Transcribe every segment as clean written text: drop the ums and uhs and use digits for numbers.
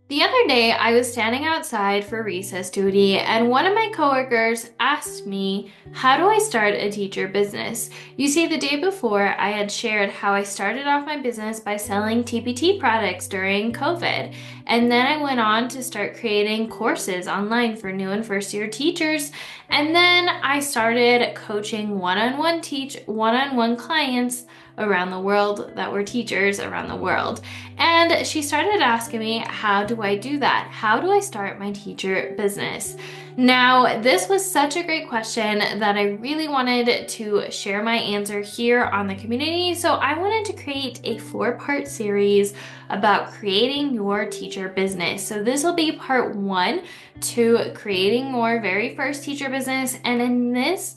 The other day, I was standing outside for recess duty, and one of my coworkers asked me, how do I start a teacher business? You see, the day before, I had shared how I started off my business by selling TPT products during COVID. And then I went on to start creating courses online for new and first year teachers. And then I started coaching one-on-one clients around the world that were teachers around the world. And she started asking me, how do I do that? How do I start my teacher business? Now, this was such a great question that I really wanted to share my answer here on the community. So I wanted to create a 4-part series about creating your teacher business. So this will be part 1 to creating your very first teacher business. And in this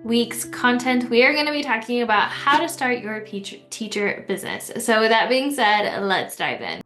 week's content, we are going to be talking about how to start your teacher business. So with that being said, let's dive in.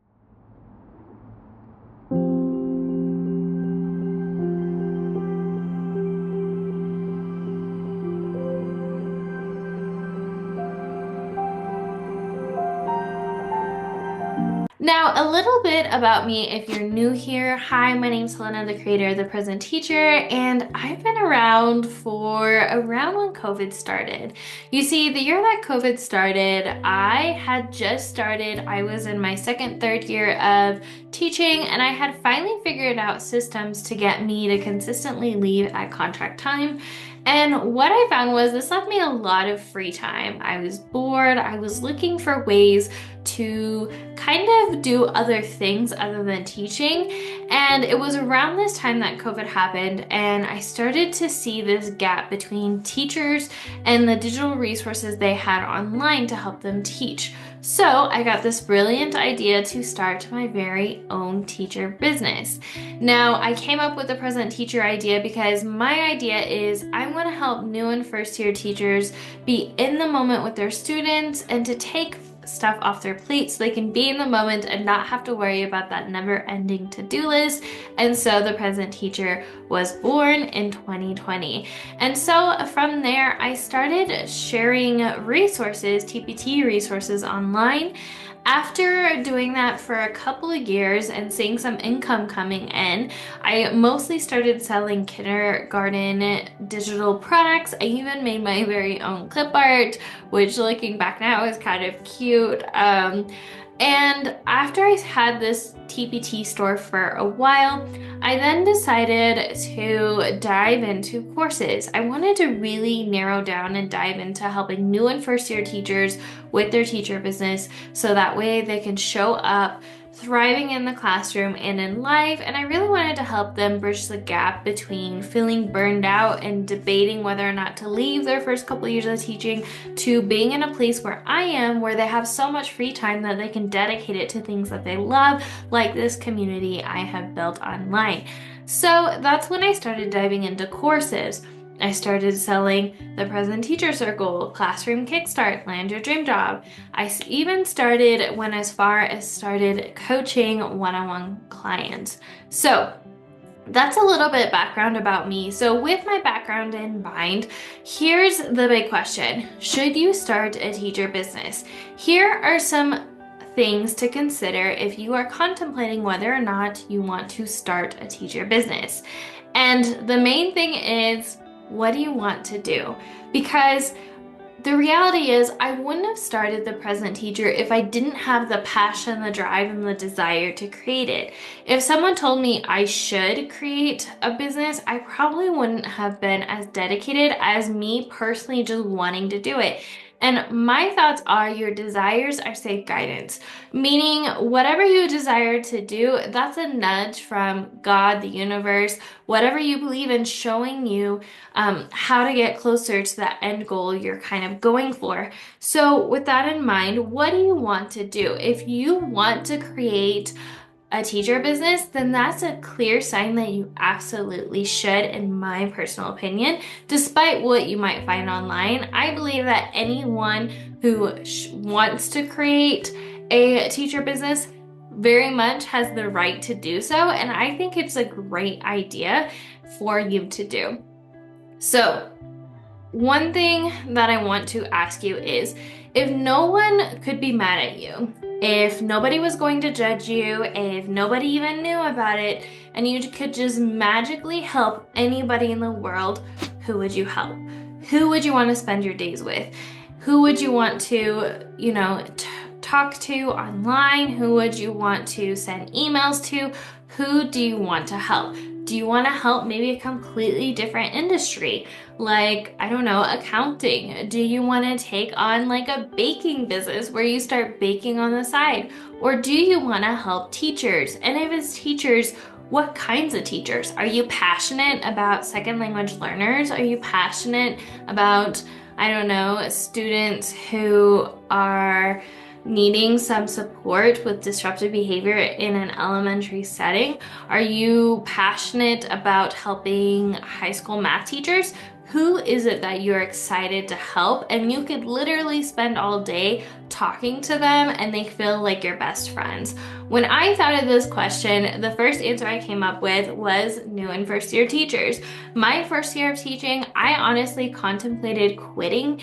Now, a little bit about me if you're new here. Hi, my name's Helena, the creator of The Present Teacher, and I've been around for around when COVID started. You see, the year that COVID started, I had just started, I was in my second, third year of teaching, and I had finally figured out systems to get me to consistently leave at contract time. And what I found was this left me a lot of free time. I was bored, I was looking for ways to kind of do other things other than teaching. And it was around this time that COVID happened, and I started to see this gap between teachers and the digital resources they had online to help them teach. So I got this brilliant idea to start my very own teacher business. Now, I came up with the present teacher idea because my idea is I want to help new and first year teachers be in the moment with their students and to take stuff off their plate so they can be in the moment and not have to worry about that never-ending to-do list. And so the present teacher was born in 2020. And so from there, I started sharing resources, TPT resources online. After doing that for a couple of years and seeing some income coming in, I mostly started selling kindergarten digital products. I even made my very own clip art, which looking back now is kind of cute. And after I had this TPT store for a while, I then decided to dive into courses. I wanted to really narrow down and dive into helping new and first year teachers with their teacher business so that way they can show up thriving in the classroom and in life. And I really wanted to help them bridge the gap between feeling burned out and debating whether or not to leave their first couple of years of teaching to being in a place where I am, where they have so much free time that they can dedicate it to things that they love, like this community I have built online. So that's when I started diving into courses. I started selling the Present Teacher Circle, Classroom Kickstart, Land Your Dream Job. Even went as far as started coaching one-on-one clients. So that's a little bit background about me. So with my background in mind, here's the big question. Should you start a teacher business? Here are some things to consider if you are contemplating whether or not you want to start a teacher business. And the main thing is, what do you want to do? Because the reality is, I wouldn't have started The Present Teacher if I didn't have the passion, the drive, and the desire to create it. If someone told me I should create a business, I probably wouldn't have been as dedicated as me personally just wanting to do it. And my thoughts are your desires are safe guidance, meaning whatever you desire to do, that's a nudge from God, the universe, whatever you believe in, showing you how to get closer to that end goal you're kind of going for. So with that in mind, what do you want to do? If you want to create a teacher business, then that's a clear sign that you absolutely should, in my personal opinion. Despite what you might find online, I believe that anyone who wants to create a teacher business very much has the right to do so, and I think it's a great idea for you to do. So, one thing that I want to ask you is, if no one could be mad at you, if nobody was going to judge you, if nobody even knew about it, and you could just magically help anybody in the world, who would you help? Who would you want to spend your days with? Who would you want to, talk to online? Who would you want to send emails to? Who do you want to help? Do you want to help maybe a completely different industry? Like, I don't know, accounting? Do you want to take on like a baking business where you start baking on the side? Or do you want to help teachers? And if it's teachers, what kinds of teachers? Are you passionate about second language learners? Are you passionate about, I don't know, students who are needing some support with disruptive behavior in an elementary setting? Are you passionate about helping high school math teachers? Who is it that you're excited to help? And you could literally spend all day talking to them and they feel like your best friends. When I thought of this question, the first answer I came up with was new and first year teachers. My first year of teaching, I honestly contemplated quitting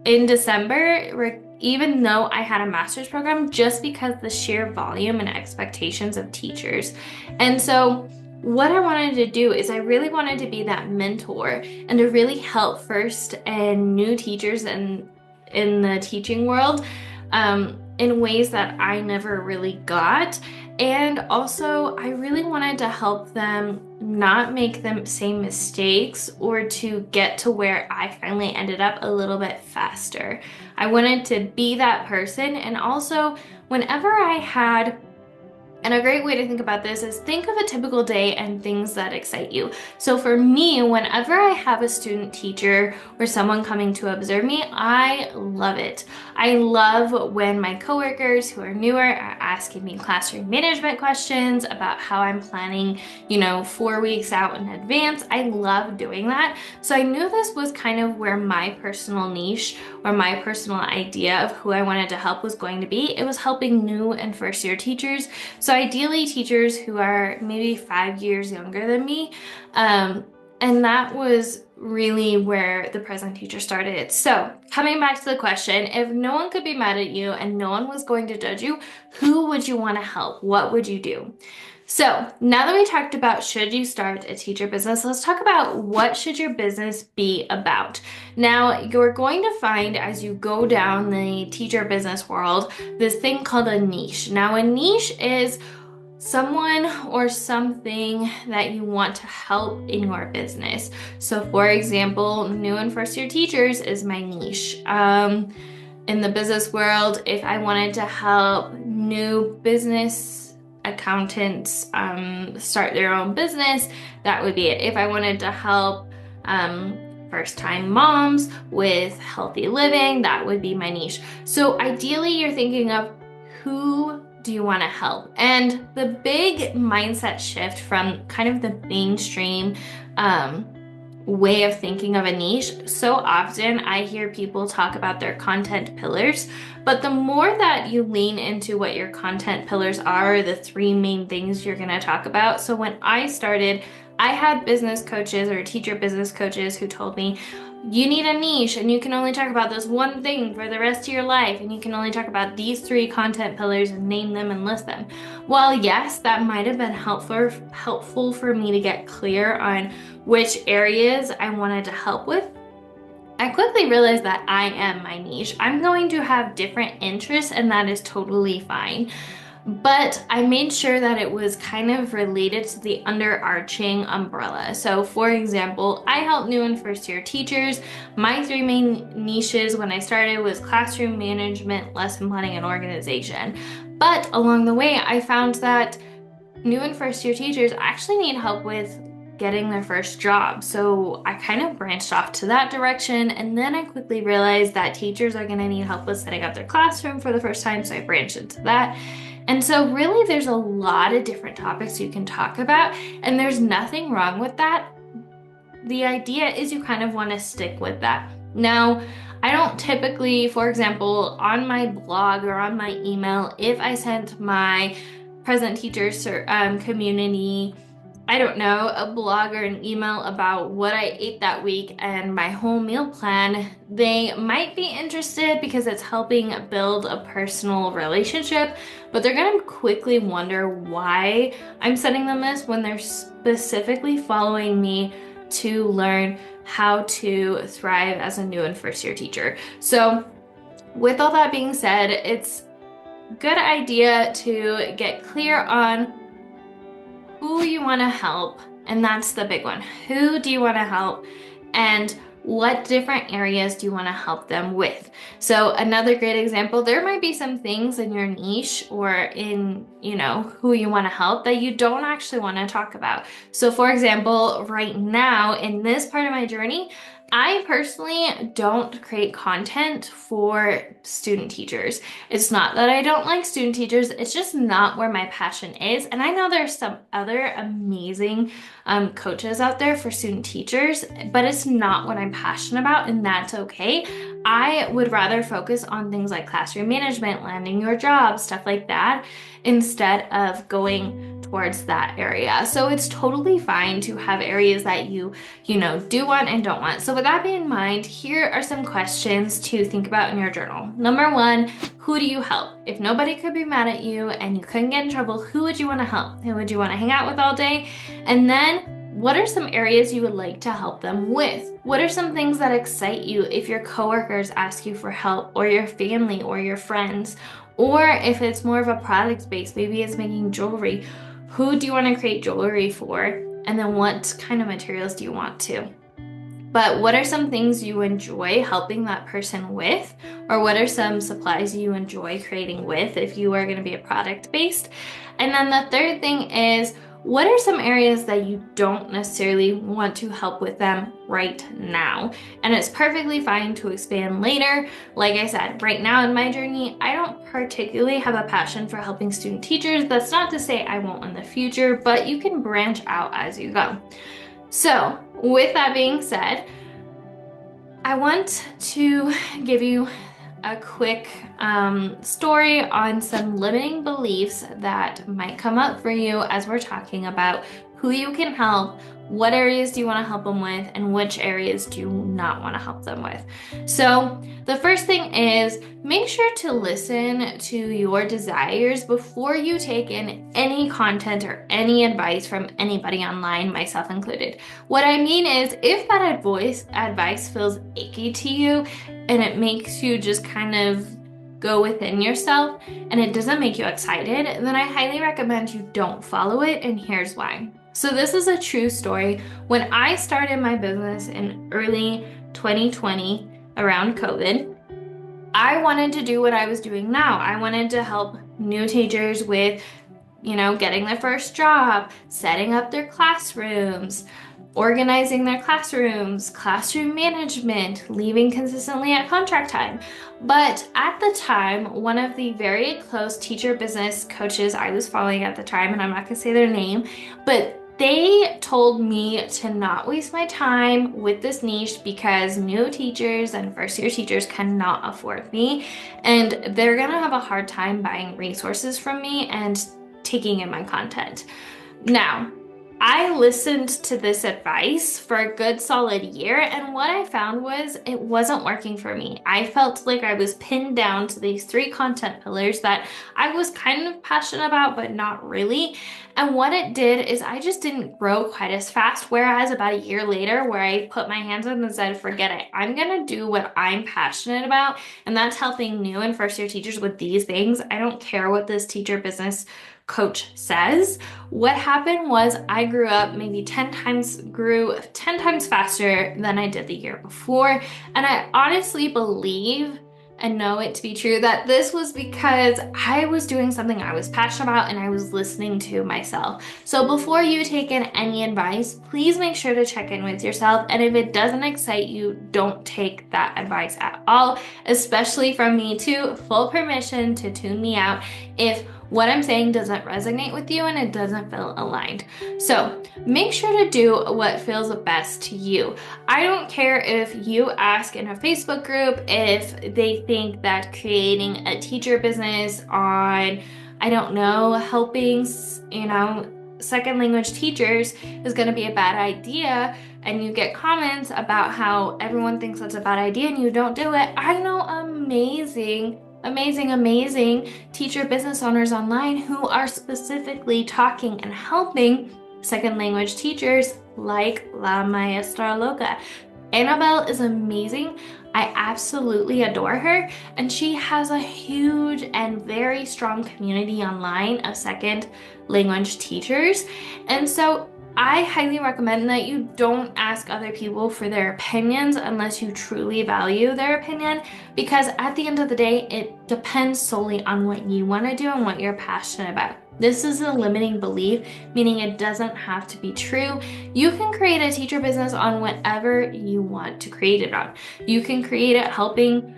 in December, even though I had a master's program, just because the sheer volume and expectations of teachers. And so what I wanted to do is I really wanted to be that mentor and to really help first and new teachers in the teaching world in ways that I never really got. And also, I really wanted to help them not make the same mistakes or to get to where I finally ended up a little bit faster. I wanted to be that person. And also, whenever I had and a great way to think about this is think of a typical day and things that excite you. So for me, whenever I have a student teacher or someone coming to observe me, I love it. I love when my coworkers who are newer are asking me classroom management questions about how I'm planning, 4 weeks out in advance. I love doing that. So I knew this was kind of where my personal niche or my personal idea of who I wanted to help was going to be. It was helping new and first year teachers. So ideally teachers who are maybe 5 years younger than me. And that was really where the present teacher started. So coming back to the question, if no one could be mad at you and no one was going to judge you, who would you want to help? What would you do? So now that we talked about should you start a teacher business, let's talk about what should your business be about. Now you're going to find as you go down the teacher business world, this thing called a niche. Now a niche is someone or something that you want to help in your business. So for example, new and first year teachers is my niche. In the business world, if I wanted to help new business accountants start their own business, that would be it. If I wanted to help first-time moms with healthy living, that would be my niche. So ideally, you're thinking of who do you want to help? And the big mindset shift from kind of the mainstream way of thinking of a niche, so often I hear people talk about their content pillars, but the more that you lean into what your content pillars are, the three main things you're going to talk about. So when I started, I had business coaches or teacher business coaches who told me, you need a niche and you can only talk about this one thing for the rest of your life and you can only talk about these three content pillars and name them and list them. While yes, that might have been helpful for me to get clear on which areas I wanted to help with, I quickly realized that I am my niche. I'm going to have different interests and that is totally fine. But I made sure that it was kind of related to the underarching umbrella. So for example, I help new and first year teachers. My three main niches when I started was classroom management, lesson planning, and organization. But along the way, I found that new and first year teachers actually need help with getting their first job. So I kind of branched off to that direction. And then I quickly realized that teachers are going to need help with setting up their classroom for the first time. So I branched into that. And so really there's a lot of different topics you can talk about and there's nothing wrong with that. The idea is you kind of want to stick with that. Now, I don't typically, for example, on my blog or on my email, if I sent my present teachers community I don't know, a blog or an email about what I ate that week and my whole meal plan, they might be interested because it's helping build a personal relationship, but they're going to quickly wonder why I'm sending them this when they're specifically following me to learn how to thrive as a new and first year teacher. So, with all that being said, it's a good idea to get clear on who you want to help, and that's the big one. Who do you want to help, and what different areas do you want to help them with? So another great example, there might be some things in your niche or in, who you want to help that you don't actually want to talk about. So for example, right now in this part of my journey, I personally don't create content for student teachers. It's not that I don't like student teachers, it's just not where my passion is. And I know there's some other amazing coaches out there for student teachers, but it's not what I'm passionate about, and that's okay. I would rather focus on things like classroom management, landing your job, stuff like that, instead of going towards that area. So it's totally fine to have areas that you do want and don't want. So with that being in mind, here are some questions to think about in your journal. Number one, who do you help? If nobody could be mad at you and you couldn't get in trouble, who would you want to help? Who would you want to hang out with all day? And then what are some areas you would like to help them with? What are some things that excite you if your coworkers ask you for help, or your family or your friends? Or if it's more of a product base, maybe it's making jewelry. Who do you want to create jewelry for? And then what kind of materials do you want to? But what are some things you enjoy helping that person with? Or what are some supplies you enjoy creating with if you are going to be a product based? And then the third thing is, what are some areas that you don't necessarily want to help with them right now? And it's perfectly fine to expand later. Like I said, right now in my journey, I don't particularly have a passion for helping student teachers. That's not to say I won't in the future, but you can branch out as you go. So with that being said, I want to give you a quick story on some limiting beliefs that might come up for you as we're talking about who you can help, what areas do you want to help them with, and which areas do you not want to help them with. So the first thing is, make sure to listen to your desires before you take in any content or any advice from anybody online, myself included. What I mean is, if that advice feels icky to you and it makes you just kind of go within yourself and it doesn't make you excited, then I highly recommend you don't follow it, and here's why. So this is a true story. When I started my business in early 2020 around COVID, I wanted to do what I was doing now. I wanted to help new teachers with, getting their first job, setting up their classrooms, organizing their classrooms, classroom management, leaving consistently at contract time. But at the time, one of the very close teacher business coaches I was following at the time, and I'm not gonna say their name, but they told me to not waste my time with this niche because new teachers and first year teachers cannot afford me, and they're gonna have a hard time buying resources from me and taking in my content. Now, I listened to this advice for a good solid year, and what I found was it wasn't working for me. I felt like I was pinned down to these 3 content pillars that I was kind of passionate about, but not really. And what it did is I just didn't grow quite as fast, whereas about a year later, where I put my hands on and said, forget it, I'm gonna do what I'm passionate about, and that's helping new and first year teachers with these things. I don't care what this teacher business coach says. What happened was I grew 10 times faster than I did the year before. And I honestly believe and know it to be true that this was because I was doing something I was passionate about and I was listening to myself. So before you take in any advice, please make sure to check in with yourself. And if it doesn't excite you, don't take that advice at all, especially from me too. Full permission to tune me out if what I'm saying doesn't resonate with you and it doesn't feel aligned. So make sure to do what feels best to you. I don't care if you ask in a Facebook group if they think that creating a teacher business on, I don't know, helping, second language teachers is going to be a bad idea, and you get comments about how everyone thinks that's a bad idea and you don't do it, I know amazing teacher business owners online who are specifically talking and helping second language teachers like La Maestra Loca. Annabelle is amazing. I absolutely adore her, and she has a huge and very strong community online of second language teachers. And so I highly recommend that you don't ask other people for their opinions unless you truly value their opinion, because at the end of the day, it depends solely on what you want to do and what you're passionate about. This is a limiting belief, meaning it doesn't have to be true. You can create a teacher business on whatever you want to create it on. You can create it helping,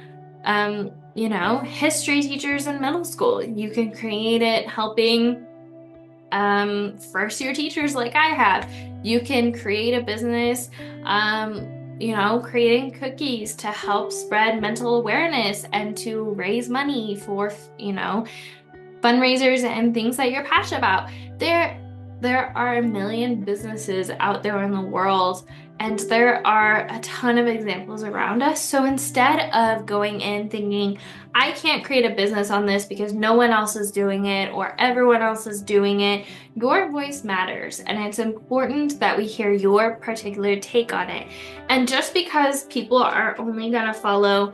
history teachers in middle school. You can create it helping first year teachers like I have. You can create a business, creating cookies to help spread mental awareness and to raise money for, fundraisers and things that you're passionate about. There are a million businesses out there in the world, and there are a ton of examples around us. So instead of going in thinking, I can't create a business on this because no one else is doing it or everyone else is doing it, your voice matters, and it's important that we hear your particular take on it. And just because people are only going to follow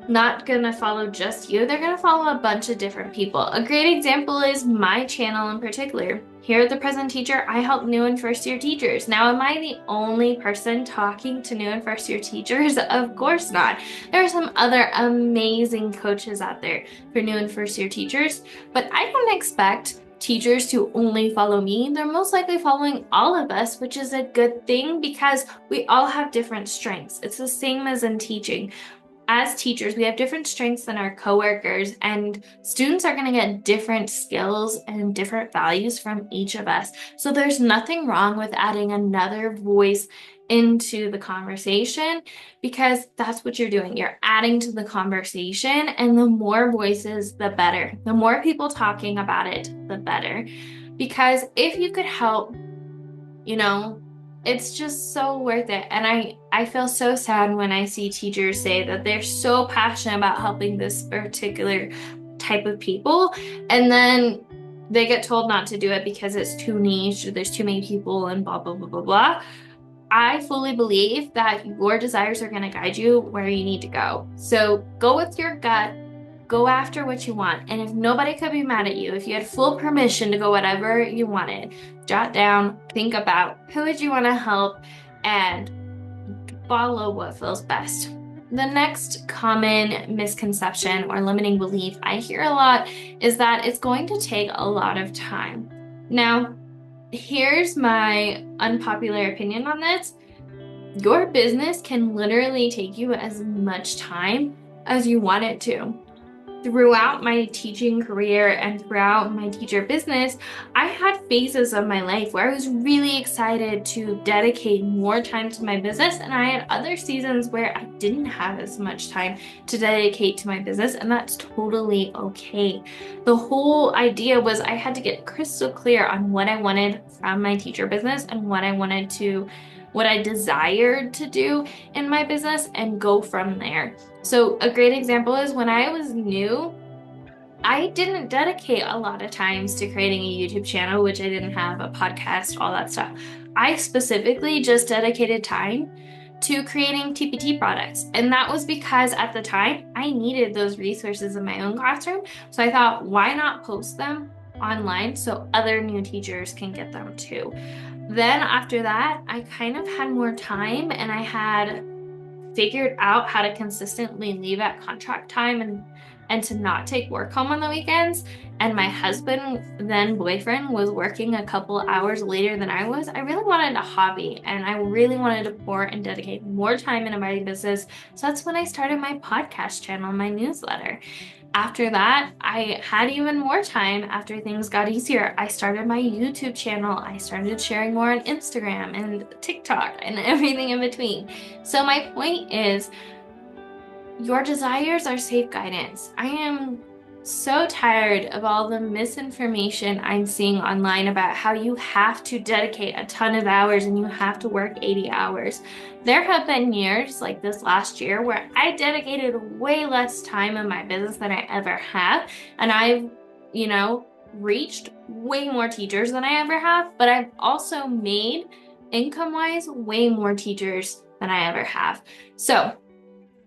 not gonna follow just you, they're gonna follow a bunch of different people. A great example is my channel in particular. Here at The Present Teacher, I help new and first year teachers. Now, am I the only person talking to new and first year teachers? Of course not. There are some other amazing coaches out there for new and first year teachers, but I don't expect teachers to only follow me. They're most likely following all of us, which is a good thing because we all have different strengths. It's the same as in teaching. As teachers, we have different strengths than our coworkers, and students are going to get different skills and different values from each of us. So there's nothing wrong with adding another voice into the conversation, because that's what you're doing. You're adding to the conversation, and the more voices, the better. The more people talking about it, the better. Because if you could help, it's just so worth it. And I feel so sad when I see teachers say that they're so passionate about helping this particular type of people, and then they get told not to do it because it's too niche or there's too many people and blah, blah, blah, blah, blah. I fully believe that your desires are going to guide you where you need to go. So go with your gut. Go after what you want. And if nobody could be mad at you, if you had full permission to go whatever you wanted, jot down, think about who would you want to help, and follow what feels best. The next common misconception or limiting belief I hear a lot is that it's going to take a lot of time. Now, here's my unpopular opinion on this. Your business can literally take you as much time as you want it to. Throughout my teaching career and throughout my teacher business, I had phases of my life where I was really excited to dedicate more time to my business, and I had other seasons where I didn't have as much time to dedicate to my business, and that's totally okay. The whole idea was I had to get crystal clear on what I wanted from my teacher business and what I desired to do in my business, and go from there. So a great example is when I was new, I didn't dedicate a lot of times to creating a YouTube channel, which I didn't have, a podcast, all that stuff. I specifically just dedicated time to creating TPT products. And that was because at the time I needed those resources in my own classroom. So I thought, why not post them online so other new teachers can get them too? Then after that, I kind of had more time, and I had figured out how to consistently leave at contract time and to not take work home on the weekends. And my husband, then boyfriend, was working a couple hours later than I was. I really wanted a hobby, and I really wanted to pour and dedicate more time into my business. So that's when I started my podcast channel, my newsletter. After that, I had even more time. After things got easier, I started my YouTube channel. I started sharing more on Instagram and TikTok and everything in between. So my point is, your desires are safe guidance. I am so tired of all the misinformation I'm seeing online about how you have to dedicate a ton of hours and you have to work 80 hours. There have been years like this last year where I dedicated way less time in my business than I ever have. And I've, you know, reached way more teachers than I ever have, but I've also made income-wise way more teachers than I ever have. So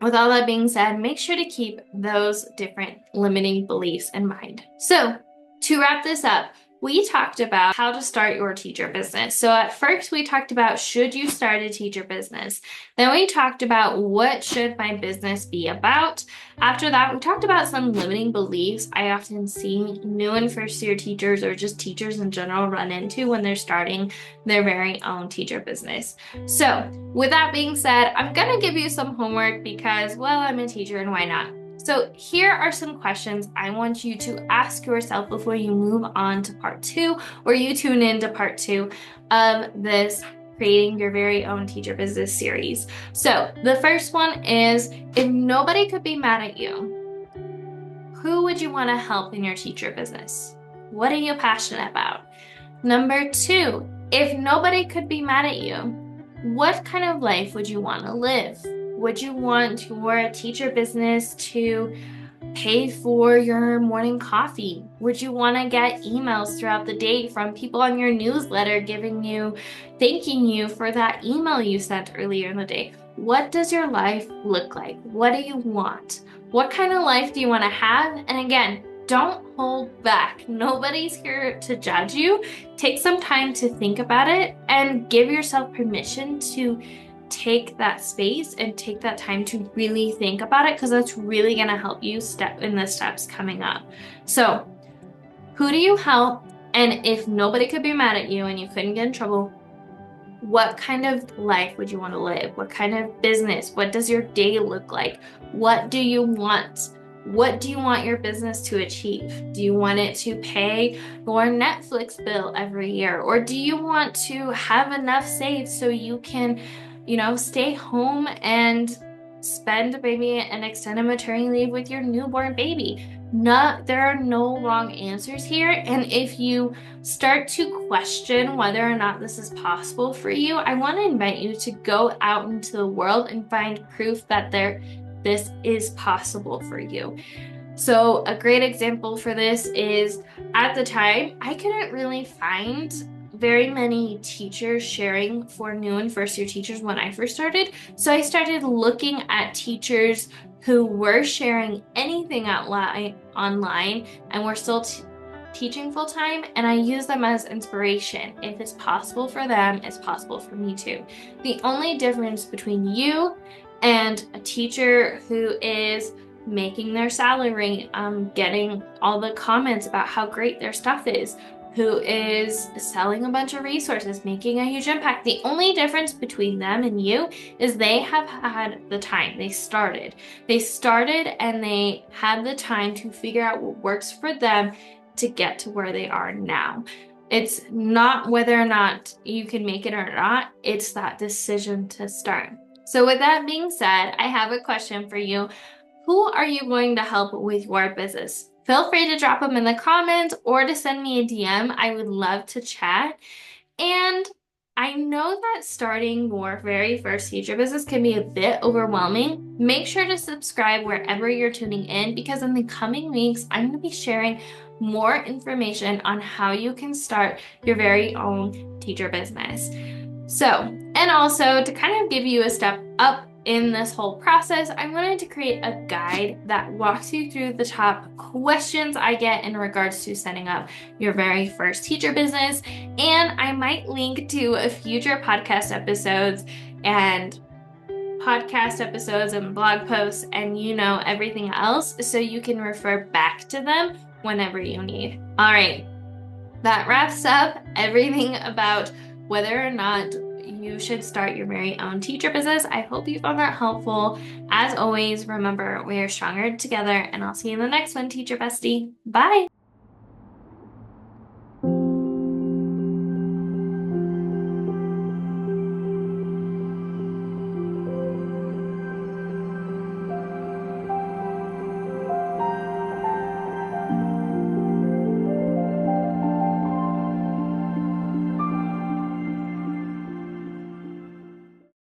with all that being said, make sure to keep those different limiting beliefs in mind. So, to wrap this up, we talked about how to start your teacher business. So at first we talked about should you start a teacher business? Then we talked about what should my business be about? After that, we talked about some limiting beliefs I often see new and first year teachers or just teachers in general run into when they're starting their very own teacher business. So with that being said, I'm gonna give you some homework because, well, I'm a teacher and why not? So here are some questions I want you to ask yourself before you move on to part 2 or you tune in to part 2 of this creating your very own teacher business series. So the first one is, if nobody could be mad at you, who would you want to help in your teacher business? What are you passionate about? Number 2, if nobody could be mad at you, what kind of life would you want to live? Would you want your teacher business to pay for your morning coffee? Would you want to get emails throughout the day from people on your newsletter thanking you for that email you sent earlier in the day? What does your life look like? What do you want? What kind of life do you want to have? And again, don't hold back. Nobody's here to judge you. Take some time to think about it and give yourself permission to take that space and take that time to really think about it, because that's really going to help you step in the steps coming up. So who do you help? And if nobody could be mad at you and you couldn't get in trouble, what kind of life would you want to live? What kind of business? What does your day look like? What do you want? What do you want your business to achieve? Do you want it to pay your Netflix bill every year? Or do you want to have enough saved so you can, stay home and spend maybe an extended maternity leave with your newborn baby? There are no wrong answers here. And if you start to question whether or not this is possible for you, I want to invite you to go out into the world and find proof that this is possible for you. So a great example for this is, at the time, I couldn't really find very many teachers sharing for new and first year teachers when I first started. So I started looking at teachers who were sharing anything online and were still teaching full time, and I use them as inspiration. If it's possible for them, it's possible for me too. The only difference between you and a teacher who is making their salary, getting all the comments about how great their stuff is, who is selling a bunch of resources, making a huge impact. The only difference between them and you is they have had the time. They started and they had the time to figure out what works for them to get to where they are now. It's not whether or not you can make it or not, it's that decision to start. So with that being said, I have a question for you. Who are you going to help with your business? Feel free to drop them in the comments or to send me a DM. I would love to chat. And I know that starting your very first teacher business can be a bit overwhelming. Make sure to subscribe wherever you're tuning in, because in the coming weeks, I'm going to be sharing more information on how you can start your very own teacher business. So, and also to kind of give you a step up in this whole process, I wanted to create a guide that walks you through the top questions I get in regards to setting up your very first teacher business. And I might link to a future podcast episodes and blog posts and everything else, so you can refer back to them whenever you need. All right, that wraps up everything about whether or not you should start your very own teacher business. I hope you found that helpful. As always, remember, we are stronger together, and I'll see you in the next one, Teacher Bestie. Bye.